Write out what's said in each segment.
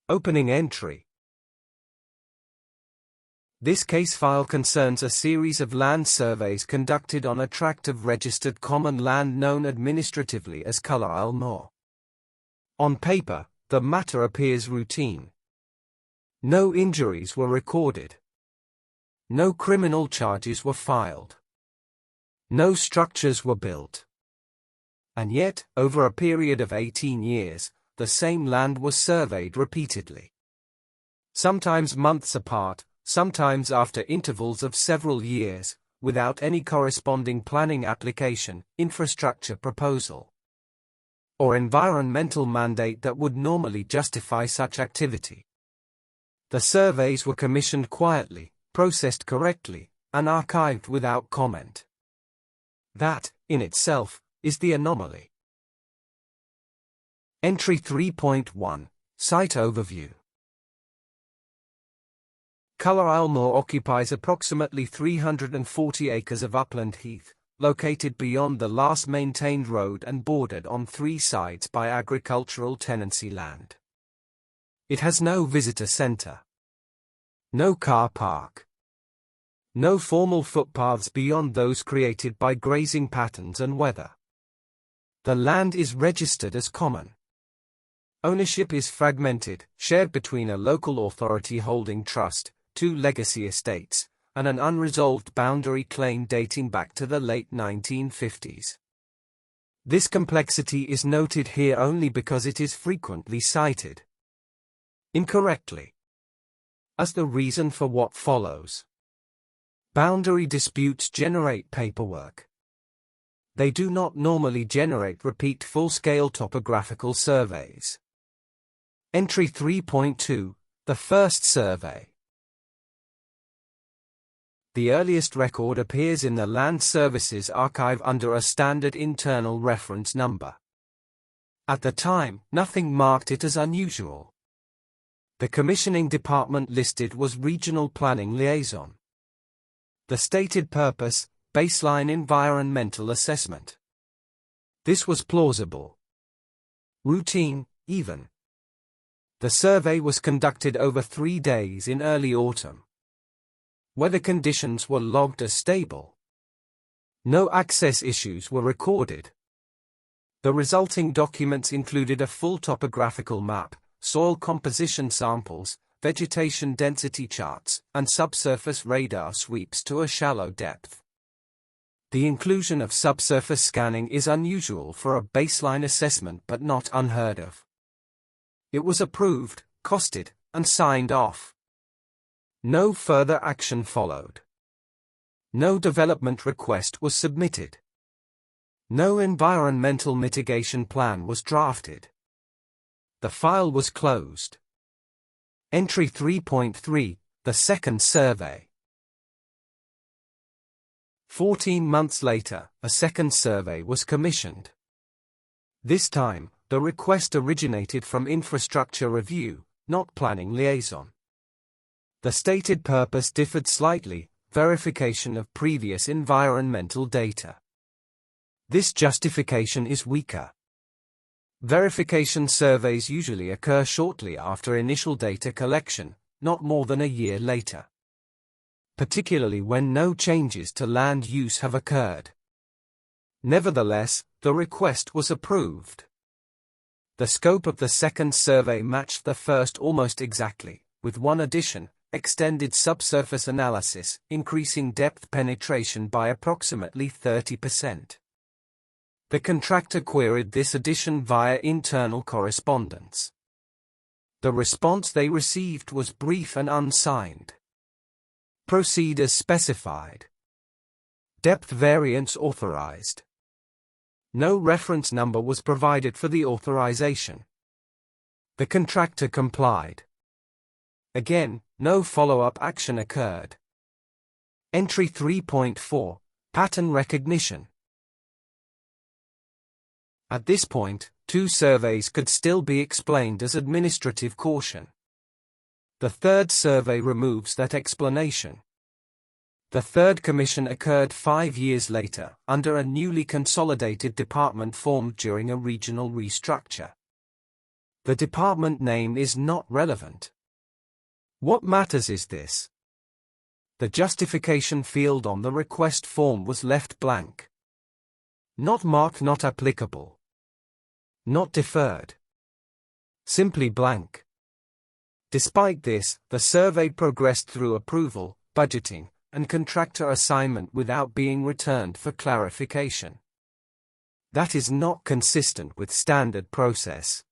Opening entry. This case file concerns a series of land surveys conducted on a tract of registered common land known administratively as Colourisle Moor. On paper, the matter appears routine. No injuries were recorded. No criminal charges were filed. No structures were built. And yet, over a period of 18 years, the same land was surveyed repeatedly. Sometimes months apart, sometimes after intervals of several years, without any corresponding planning application, infrastructure proposal, or environmental mandate that would normally justify such activity. The surveys were commissioned quietly, processed correctly, and archived without comment. That, in itself, is the anomaly. Entry 3.1, Site Overview. Colourisle Moor occupies approximately 340 acres of upland heath, located beyond the last maintained road and bordered on three sides by agricultural tenancy land. It has no visitor centre, no car park, no formal footpaths beyond those created by grazing patterns and weather. The land is registered as common. Ownership is fragmented, shared between a local authority holding trust, two legacy estates, and an unresolved boundary claim dating back to the late 1950s. This complexity is noted here only because it is frequently cited, incorrectly, as the reason for what follows. Boundary disputes generate paperwork. They do not normally generate repeat full-scale topographical surveys. Entry 3.2, the first survey. The earliest record appears in the Land Services Archive under a standard internal reference number. At the time, nothing marked it as unusual. The commissioning department listed was Regional Planning Liaison. The stated purpose, baseline environmental assessment. This was plausible. Routine, even. The survey was conducted over 3 days in early autumn. Weather conditions were logged as stable. No access issues were recorded. The resulting documents included a full topographical map, soil composition samples, vegetation density charts, and subsurface radar sweeps to a shallow depth. The inclusion of subsurface scanning is unusual for a baseline assessment but not unheard of. It was approved, costed, and signed off. No further action followed. No development request was submitted. No environmental mitigation plan was drafted. The file was closed. Entry 3.3, the second survey. 14 months later, a second survey was commissioned. This time, the request originated from Infrastructure Review, not Planning Liaison. The stated purpose differed slightly: verification of previous environmental data. This justification is weaker. Verification surveys usually occur shortly after initial data collection, not more than a year later, particularly when no changes to land use have occurred. Nevertheless, the request was approved. The scope of the second survey matched the first almost exactly, with one addition: extended subsurface analysis, increasing depth penetration by approximately 30%. The contractor queried this addition via internal correspondence. The response they received was brief and unsigned. Proceed as specified. Depth variance authorized. No reference number was provided for the authorization. The contractor complied. Again, no follow-up action occurred. Entry 3.4, Pattern Recognition. At this point, 2 surveys could still be explained as administrative caution. The third survey removes that explanation. The third commission occurred 5 years later, under a newly consolidated department formed during a regional restructure. The department name is not relevant. What matters is this. The justification field on the request form was left blank. Not marked not applicable. Not deferred. Simply blank. Despite this, the survey progressed through approval, budgeting, and contractor assignment without being returned for clarification. That is not consistent with standard process.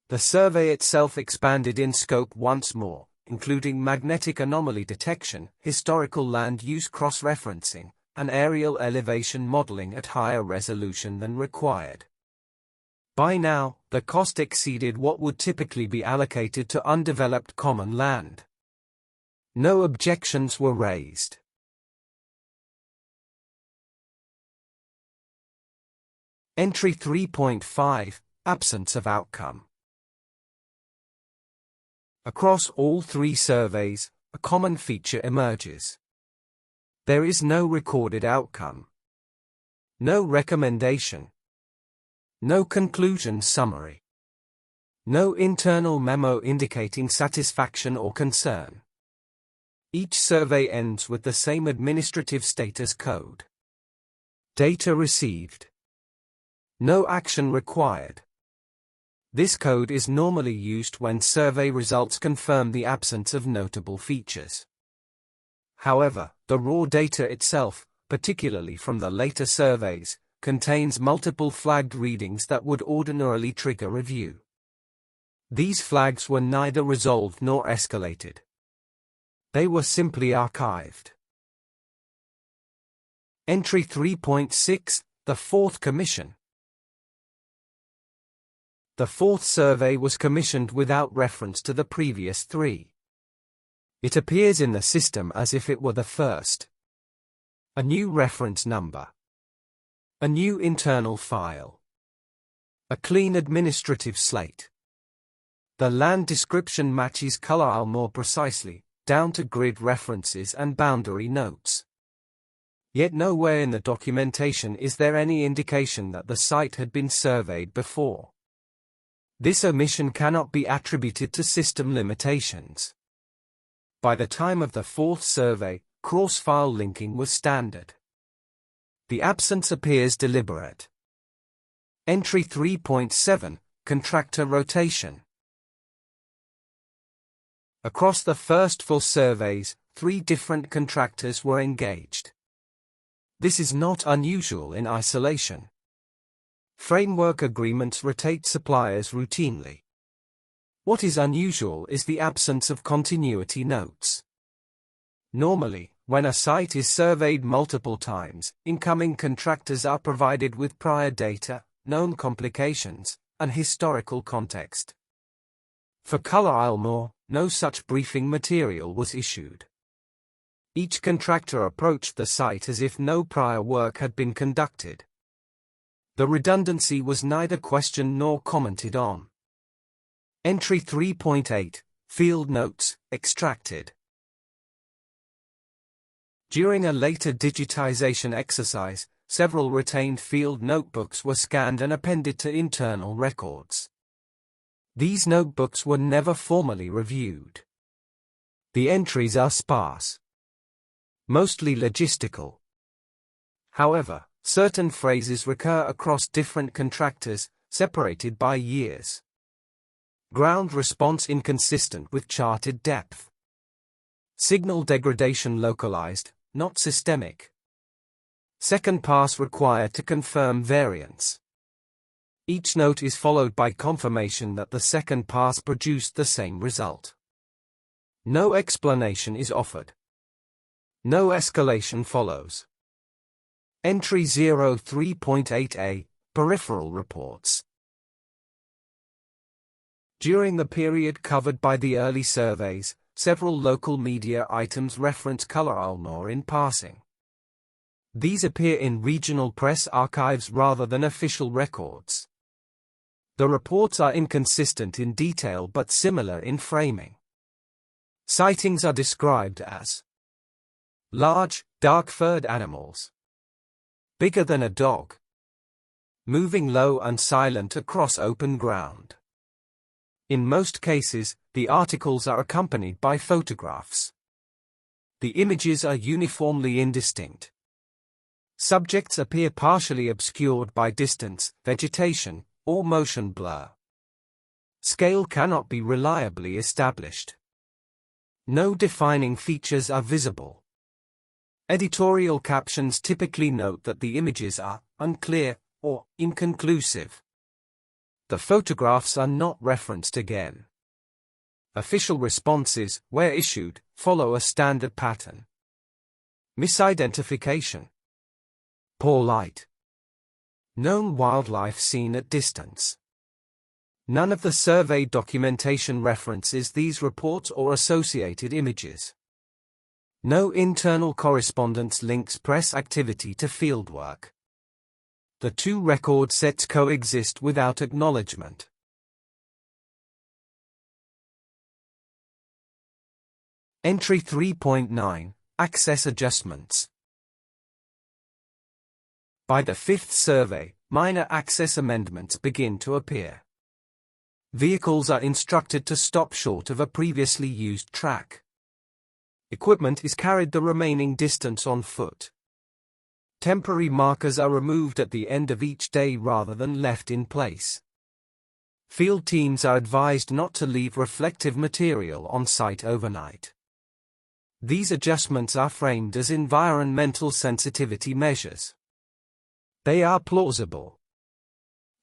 The survey itself expanded in scope once more, including magnetic anomaly detection, historical land use cross-referencing, and aerial elevation modeling at higher resolution than required. By now, the cost exceeded what would typically be allocated to undeveloped common land. No objections were raised. Entry 3.5 – Absence of outcome. Across all three surveys, a common feature emerges. There is no recorded outcome. No recommendation. No conclusion summary. No internal memo indicating satisfaction or concern. Each survey ends with the same administrative status code. Data received. No action required. This code is normally used when survey results confirm the absence of notable features. However, the raw data itself, particularly from the later surveys, contains multiple flagged readings that would ordinarily trigger review. These flags were neither resolved nor escalated. They were simply archived. Entry 3.6 – The Fourth Commission. The fourth survey was commissioned without reference to the previous three. It appears in the system as if it were the first. A new reference number. A new internal file. A clean administrative slate. The land description matches Colourisle Moor precisely, down to grid references and boundary notes. Yet nowhere in the documentation is there any indication that the site had been surveyed before. This omission cannot be attributed to system limitations. By the time of the fourth survey, cross-file linking was standard. The absence appears deliberate. Entry 3.7 – Contractor rotation. Across the first four surveys, 3 different contractors were engaged. This is not unusual in isolation. Framework agreements rotate suppliers routinely. What is unusual is the absence of continuity notes. Normally, when a site is surveyed multiple times, incoming contractors are provided with prior data, known complications, and historical context. For Colourisle Moor, no such briefing material was issued. Each contractor approached the site as if no prior work had been conducted. The redundancy was neither questioned nor commented on. Entry 3.8 – Field notes, extracted. During a later digitization exercise, several retained field notebooks were scanned and appended to internal records. These notebooks were never formally reviewed. The entries are sparse. Mostly logistical. However, certain phrases recur across different contractors, separated by years. Ground response inconsistent with charted depth. Signal degradation localized, not systemic. Second pass required to confirm variance. Each note is followed by confirmation that the second pass produced the same result. No explanation is offered. No escalation follows. Entry 03.8a – Peripheral reports. During the period covered by the early surveys, several local media items reference Colourisle Moor in passing. These appear in regional press archives rather than official records. The reports are inconsistent in detail but similar in framing. Sightings are described as large, dark-furred animals, bigger than a dog, moving low and silent across open ground. In most cases, the articles are accompanied by photographs. The images are uniformly indistinct. Subjects appear partially obscured by distance, vegetation, or motion blur. Scale cannot be reliably established. No defining features are visible. Editorial captions typically note that the images are unclear or inconclusive. The photographs are not referenced again. Official responses, where issued, follow a standard pattern. Misidentification. Poor light. Known wildlife seen at distance. None of the survey documentation references these reports or associated images. No internal correspondence links press activity to fieldwork. The two record sets coexist without acknowledgement. Entry 3.9 Access Adjustments. By the fifth survey, minor access amendments begin to appear. Vehicles are instructed to stop short of a previously used track. Equipment is carried the remaining distance on foot. Temporary markers are removed at the end of each day rather than left in place. Field teams are advised not to leave reflective material on site overnight. These adjustments are framed as environmental sensitivity measures. They are plausible.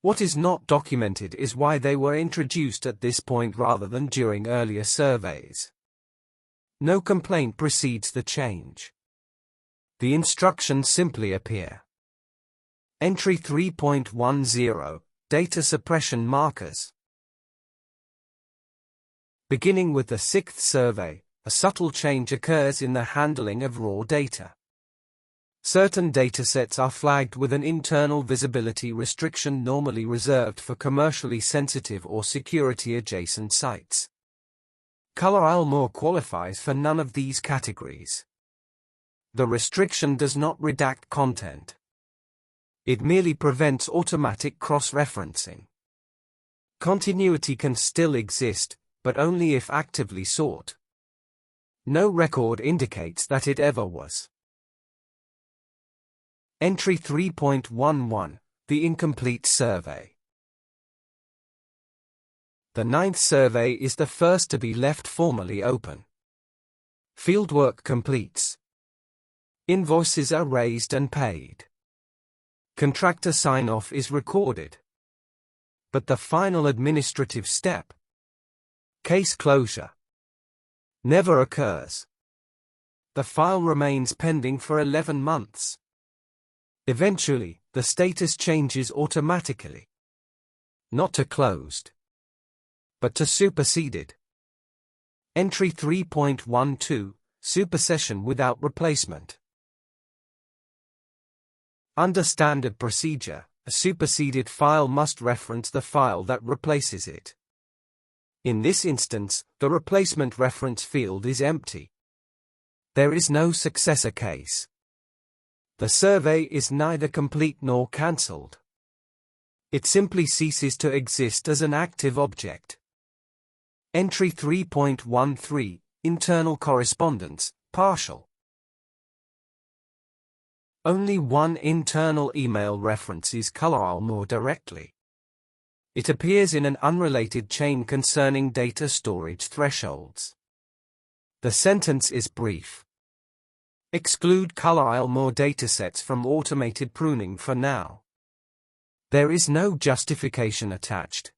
What is not documented is why they were introduced at this point rather than during earlier surveys. No complaint precedes the change. The instructions simply appear. Entry 3.10 Data Suppression Markers. Beginning with the sixth survey, a subtle change occurs in the handling of raw data. Certain datasets are flagged with an internal visibility restriction normally reserved for commercially sensitive or security-adjacent sites. Colourisle Moor qualifies for none of these categories. The restriction does not redact content. It merely prevents automatic cross-referencing. Continuity can still exist, but only if actively sought. No record indicates that it ever was. Entry 3.11 The Incomplete Survey. The ninth survey is the first to be left formally open. Fieldwork completes. Invoices are raised and paid. Contractor sign-off is recorded. But the final administrative step, case closure, never occurs. The file remains pending for 11 months. Eventually, the status changes automatically. Not to closed, but to superseded. Entry 3.12 Supersession without replacement. Under standard procedure, a superseded file must reference the file that replaces it. In this instance, the replacement reference field is empty. There is no successor case. The survey is neither complete nor cancelled. It simply ceases to exist as an active object. Entry 3.13 Internal correspondence, partial. Only one internal email references Colourisle Moor directly. It appears in an unrelated chain concerning data storage thresholds. The sentence is brief. Exclude Colourisle Moor datasets from automated pruning for now. There is no justification attached.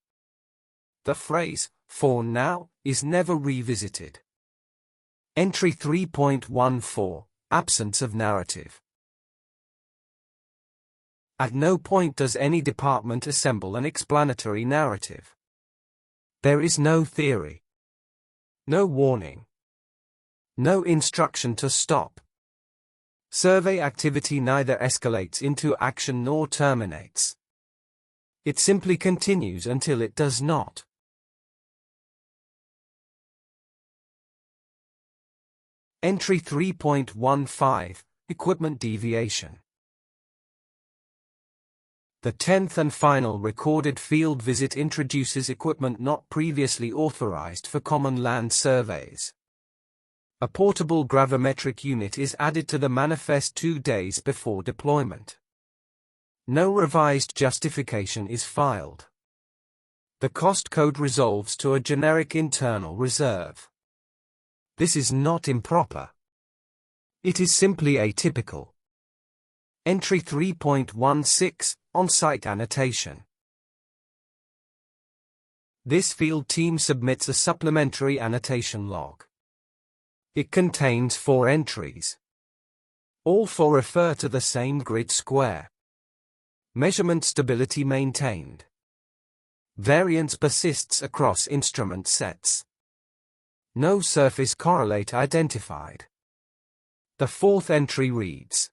The phrase, for now, is never revisited. Entry 3.14 Absence of narrative. At no point does any department assemble an explanatory narrative. There is no theory. No warning. No instruction to stop. Survey activity neither escalates into action nor terminates. It simply continues until it does not. Entry 3.15 Equipment deviation. The 10th and final recorded field visit introduces equipment not previously authorized for common land surveys. A portable gravimetric unit is added to the manifest 2 days before deployment. No revised justification is filed. The cost code resolves to a generic internal reserve. This is not improper. It is simply atypical. Entry 3.16, On-Site Annotation. This field team submits a supplementary annotation log. It contains 4 entries. All 4 refer to the same grid square. Measurement stability maintained. Variance persists across instrument sets. No surface correlate identified. The 4th entry reads: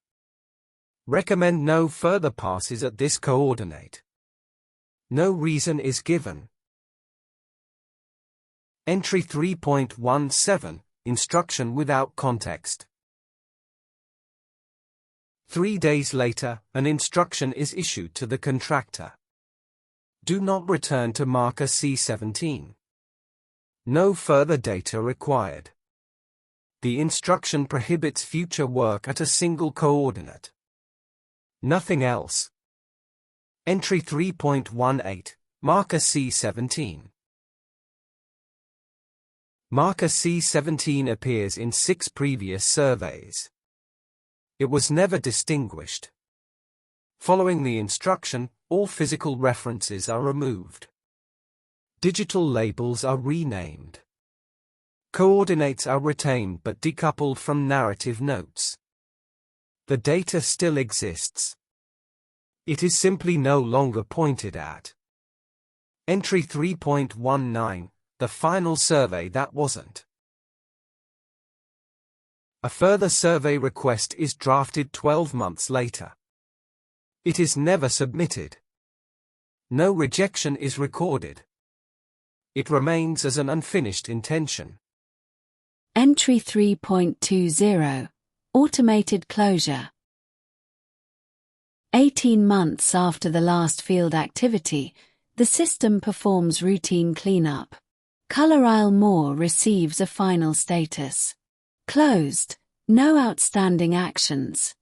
recommend no further passes at this coordinate. No reason is given. Entry 3.17, Instruction without context. 3 days later, an instruction is issued to the contractor. Do not return to marker C17. No further data required. The instruction prohibits future work at a single coordinate. Nothing else. Entry 3.18, marker C17. Marker C17 appears in 6 previous surveys. It was never distinguished. Following the instruction, all physical references are removed. Digital labels are renamed. Coordinates are retained but decoupled from narrative notes. The data still exists. It is simply no longer pointed at. Entry 3.19, the final survey that wasn't. A further survey request is drafted 12 months later. It is never submitted. No rejection is recorded. It remains as an unfinished intention. Entry 3.20, Automated Closure. 18 months after the last field activity, the system performs routine cleanup. Colourisle Moor receives a final status. Closed, no outstanding actions.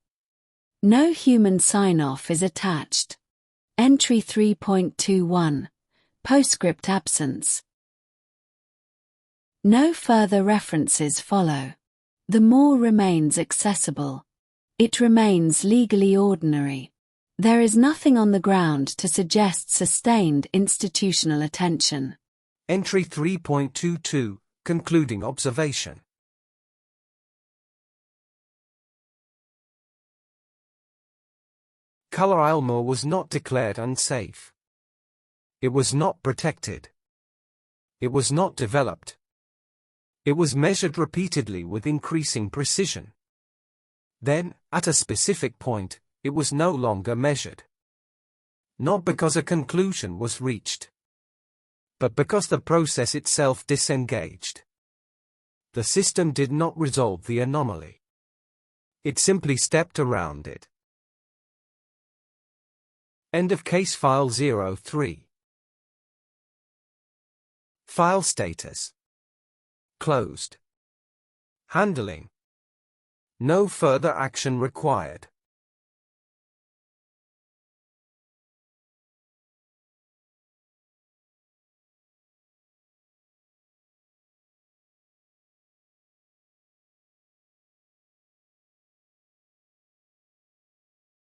No human sign-off is attached. Entry 3.21, Postscript Absence. No further references follow. The Moor remains accessible. It remains legally ordinary. There is nothing on the ground to suggest sustained institutional attention. Entry 3.22, Concluding Observation. Colourisle Moor was not declared unsafe. It was not protected. It was not developed. It was measured repeatedly with increasing precision. Then, at a specific point, it was no longer measured. Not because a conclusion was reached, but because the process itself disengaged. The system did not resolve the anomaly. It simply stepped around it. End of Casefile 03. File status: closed. Handling: no further action required.